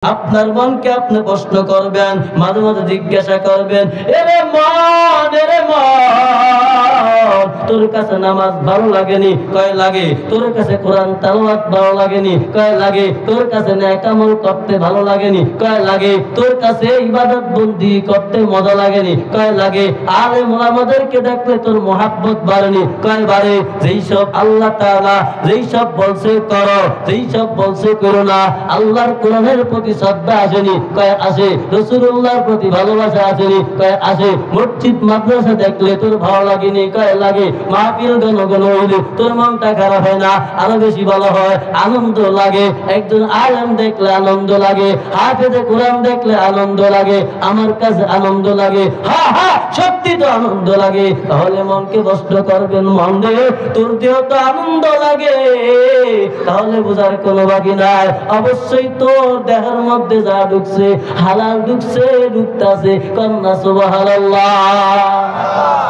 আপনার মনকে আপনি প্রশ্ন করবেন, মাঝে মাঝে জিজ্ঞাসা করবেন, এরে মন, এরে মন, তোর কাছে নামাজ ভালো লাগেনি? কয় লাগে। তোর কাছে কোরআন তেলাওয়াত ভালো লাগেনি? কয় লাগে। তোর কাছে নেক আমল করতে ভালো লাগেনি? কয় লাগে। তোর কাছে ইবাদত বন্দি করতে মজা লাগেনি? কয় লাগে। আলেম ওলামাদেরকে দেখলে তোর মহাব্বত বাড়েনি? কয় বাড়ে। যেই সব আল্লাহ তাআলা যেই সব বলছে করো, যেই সব বলছে করো না, আল্লাহর কোরআনের প্রতি শ্রদ্ধা আসেনি? কয় আসে। রাসূলুল্লাহর প্রতি ভালোবাসা আসেনি? কয় আসে। মসজিদ মাদ্রাসা দেখলে তোর ভালো লাগেনি? কয় লাগে। মাহফিল ঘন ঘন হইলে তোর মনটা খারাপ হয় না? আরো বেশি ভালো হয়, আনন্দ লাগে। একজন আলেম দেখলে আনন্দ লাগে, হাফেজে কোরআন দেখলে আনন্দ লাগে, আমার কাছে আনন্দ লাগে। হা হা, সত্যি তো আনন্দ লাগে। তাহলে মনকে প্রশ্ন করবেন, মন রে তোর দেহ তো আনন্দ লাগে, তাহলে বোঝার কোনো বাকি নাই। অবশ্যই তোর দেহের মধ্যে যা ঢুকছে হালাল ঢুকছে, ঢুকতাছে। কন্যা সুবহানাল্লাহ।